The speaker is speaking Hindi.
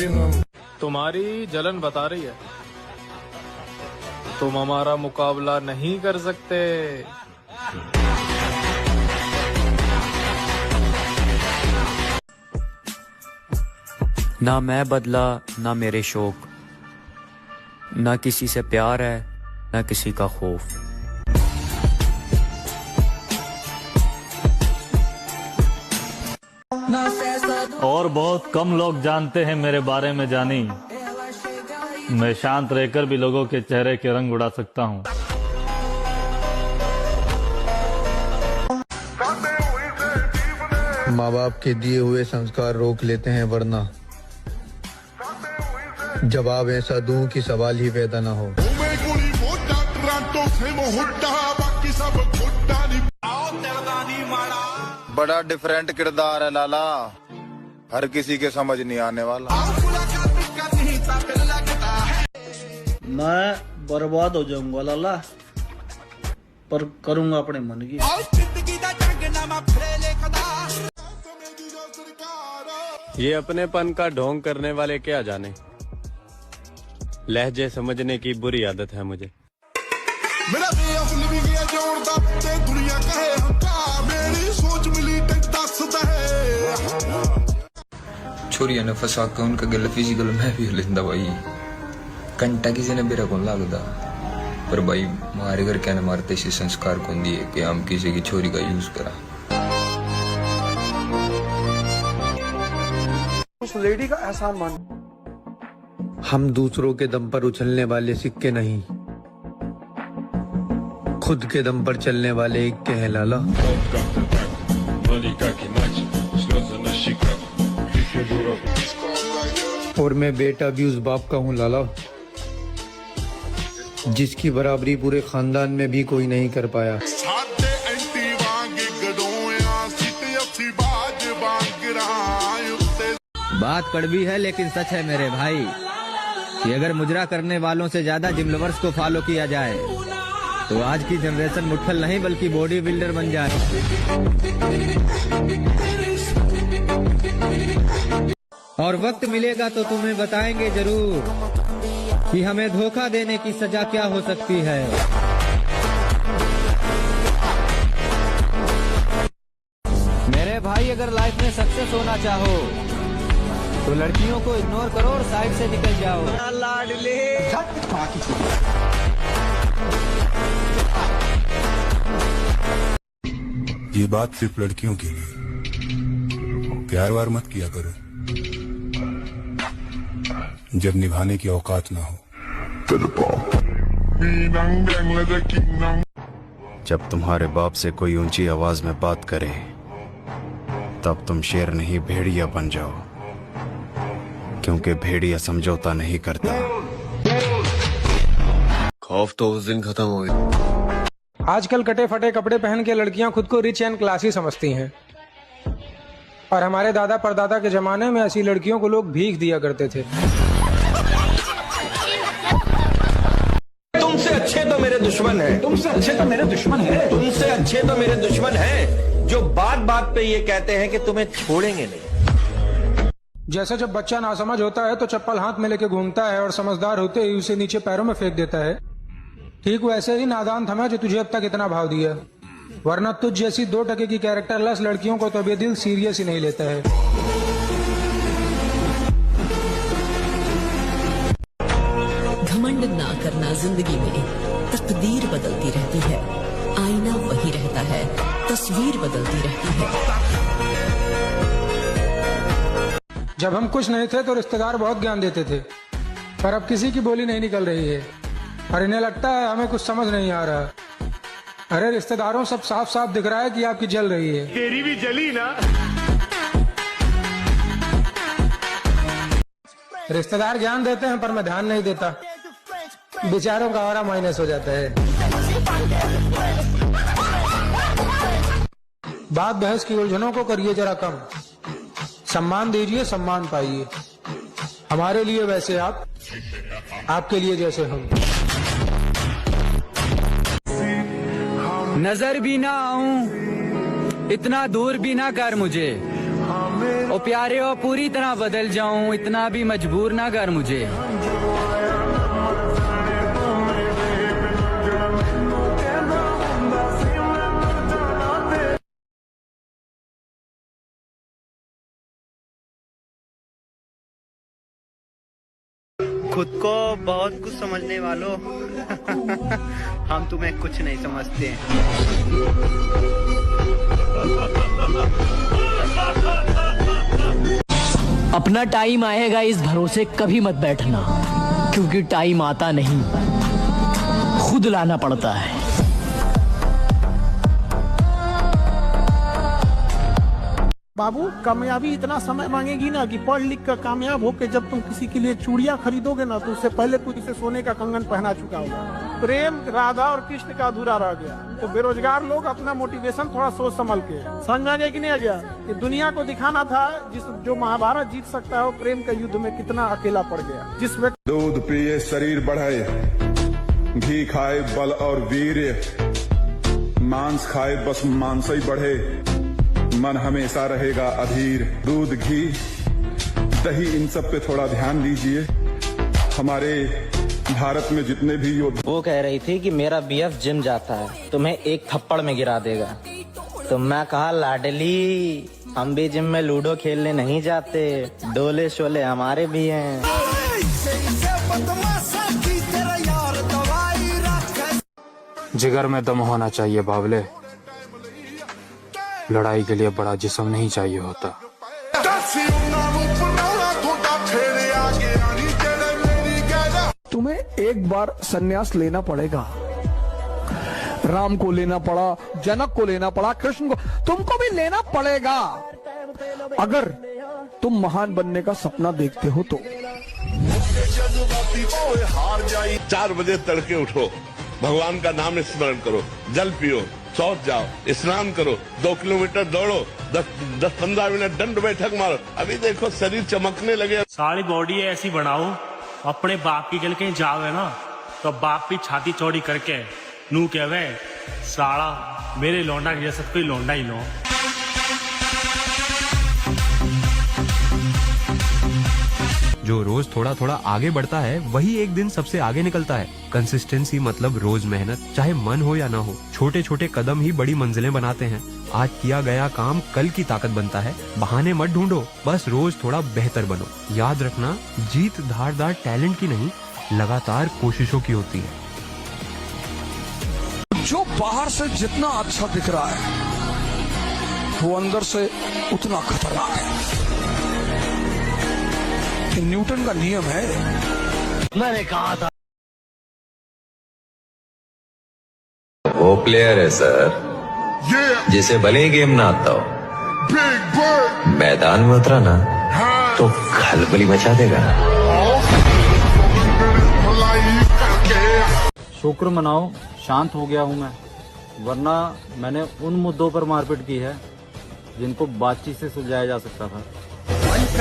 तुम्हारी जलन बता रही है, तुम हमारा मुकाबला नहीं कर सकते। ना मैं बदला ना मेरे शौक, ना किसी से प्यार है ना किसी का खौफ। और बहुत कम लोग जानते हैं मेरे बारे में जानी, मैं शांत रहकर भी लोगों के चेहरे के रंग उड़ा सकता हूँ। माँ बाप के दिए हुए संस्कार रोक लेते हैं, वरना जवाब ऐसा दूं कि सवाल ही पैदा ना हो। बड़ा डिफरेंट किरदार है लाला, हर किसी के समझ नहीं आने वाला। मैं बर्बाद हो जाऊंगा लाला, पर करूंगा अपने मन की। ये अपनेपन का ढोंग करने वाले क्या जाने, लहजे समझने की बुरी आदत है मुझे। मेरा वे ऑफ लिविंग है जोड़दा ते दुनिया कहे हंकार, मेरी सोच मिली ते दसदा है। छोरिया ने फंसा के उनका गल फिजिकल मैं भी लेंदा भाई, घंटा किसी ने मेरा कौन लगदा, पर भाई हमारे घर कहने मारते से संस्कार कौन दिए कि हम किसी की छोरी का यूज करा। उस लेडी का एहसान मान। हम दूसरों के दम पर उछलने वाले सिक्के नहीं, खुद के दम पर चलने वाले एक के हैं लाला। और मैं बेटा भी उस बाप का हूँ लाला, जिसकी बराबरी पूरे खानदान में भी कोई नहीं कर पाया। बात कड़वी है लेकिन सच है मेरे भाई, कि अगर मुजरा करने वालों से ज्यादा जिम लवर्स को फॉलो किया जाए तो आज की जनरेशन मुट्ठल नहीं बल्कि बॉडी बिल्डर बन जाए। और वक्त मिलेगा तो तुम्हें बताएंगे जरूर कि हमें धोखा देने की सजा क्या हो सकती है। मेरे भाई अगर लाइफ में सक्सेस होना चाहो तो लड़कियों को इग्नोर करो और साइड से निकल जाओ। लाडले ये बात सिर्फ लड़कियों की नहीं, प्यार वार मत किया करो जब निभाने की औकात ना हो। जब तुम्हारे बाप से कोई ऊंची आवाज में बात करे तब तुम शेर नहीं भेड़िया बन जाओ, क्योंकि भेड़िया समझौता नहीं करता। खौफ तो उस दिन खत्म हो गया। आजकल कटे फटे कपड़े पहन के लड़कियां खुद को रिच एंड क्लासी समझती हैं, और हमारे दादा परदादा के जमाने में ऐसी लड़कियों को लोग भीख दिया करते थे। तुमसे अच्छे तो मेरे दुश्मन हैं, तुमसे अच्छे तो मेरे दुश्मन हैं, तुमसे अच्छे तो मेरे दुश्मन हैं, जो बात बात पे ये कहते हैं कि तुम्हें छोड़ेंगे नहीं। जैसे जब बच्चा नासमझ होता है तो चप्पल हाथ में लेके घूमता है और समझदार होते ही उसे नीचे पैरों में फेंक देता है, ठीक वैसे ही नादान था मैं जो तुझे अब तक इतना भाव दिया, वरना तुझ जैसी 2 टके की कैरेक्टरलेस लड़कियों को तो अभी दिल सीरियस ही नहीं लेता है। घमंड ना करना, जिंदगी में तकदीर बदलती रहती है, आईना वही रहता है, तस्वीर बदलती रहती है। जब हम कुछ नहीं थे तो रिश्तेदार बहुत ज्ञान देते थे, पर अब किसी की बोली नहीं निकल रही है और इन्हें लगता है हमें कुछ समझ नहीं आ रहा। अरे रिश्तेदारों, सब साफ साफ दिख रहा है कि आपकी जल रही है। तेरी भी जली ना। रिश्तेदार ज्ञान देते हैं पर मैं ध्यान नहीं देता, बेचारों का ऑरा माइनस हो जाता है। बात बहस की उलझनों को करिए जरा कम, सम्मान दीजिए, सम्मान पाइए। हमारे लिए वैसे आप, आपके लिए जैसे हम। नजर भी ना आऊं, इतना दूर भी ना कर मुझे, ओ प्यारे हो पूरी तरह बदल जाऊं, इतना भी मजबूर ना कर मुझे। खुद को बहुत कुछ समझने वालों हम तुम्हें कुछ नहीं समझते हैं। अपना टाइम आएगा इस भरोसे कभी मत बैठना, क्योंकि टाइम आता नहीं, खुद लाना पड़ता है। बाबू कामयाबी इतना समय मांगेगी ना कि पढ़ लिख कर कामयाब होकर जब तुम किसी के लिए चूड़ियां खरीदोगे ना तो उससे पहले तू इसे सोने का कंगन पहना चुका होगा। प्रेम राधा और कृष्ण का अधूरा रह गया। तो बेरोजगार लोग अपना मोटिवेशन थोड़ा सोच संभल के समझ में आ गया कि नहीं आ गया कि दुनिया को दिखाना था जो महाभारत जीत सकता है वो प्रेम के युद्ध में कितना अकेला पड़ गया। जिस व्यक्ति दूध पिए शरीर बढ़े, घी खाए बल और वीर्य, मांस खाए बस मांस ही बढ़े, मन हमेशा रहेगा अधीर। दूध घी दही इन सब पे थोड़ा ध्यान दीजिए। हमारे भारत में जितने भी योद्धा, वो कह रही थी कि मेरा बीएफ जिम जाता है, तुम्हें एक थप्पड़ में गिरा देगा। तो मैं कहा लाडली हम भी जिम में लूडो खेलने नहीं जाते, डोले शोले हमारे भी हैं। जिगर में दम होना चाहिए बावले, लड़ाई के लिए बड़ा जिस्म नहीं चाहिए होता। तुम्हें एक बार संन्यास लेना पड़ेगा। राम को लेना पड़ा, जनक को लेना पड़ा, कृष्ण को, तुमको भी लेना पड़ेगा अगर तुम महान बनने का सपना देखते हो तो। 4 बजे तड़के उठो, भगवान का नाम स्मरण करो, जल पियो, शौच जाओ, स्नान करो, 2 किलोमीटर दौड़ो, 10-15 मिनट दंड बैठक मारो। अभी देखो शरीर चमकने लगे। सारी बॉडी ऐसी बनाओ, अपने बाप की गल कहीं जावे ना तो बाप की छाती चौड़ी करके नू कहवे साला मेरे लौंडा के जैसा कोई लौंडा ही लो। जो रोज थोड़ा थोड़ा आगे बढ़ता है वही एक दिन सबसे आगे निकलता है। कंसिस्टेंसी मतलब रोज मेहनत, चाहे मन हो या ना हो। छोटे छोटे कदम ही बड़ी मंजिलें बनाते हैं। आज किया गया काम कल की ताकत बनता है। बहाने मत ढूंढो, बस रोज थोड़ा बेहतर बनो। याद रखना, जीत धारदार टैलेंट की नहीं, लगातार कोशिशों की होती है। जो बाहर से जितना अच्छा दिख रहा है वो अंदर से उतना खतरनाक है। कि न्यूटन का नियम है। मैंने कहा था वो प्लेयर है सर जिसे भले ही गेम ना आता हो, मैदान में उतरा ना तो खलबली मचा देगा। शुक्र मनाओ शांत हो गया हूँ मैं, वरना मैंने उन मुद्दों पर मारपीट की है जिनको बातचीत से सुलझाया जा सकता था।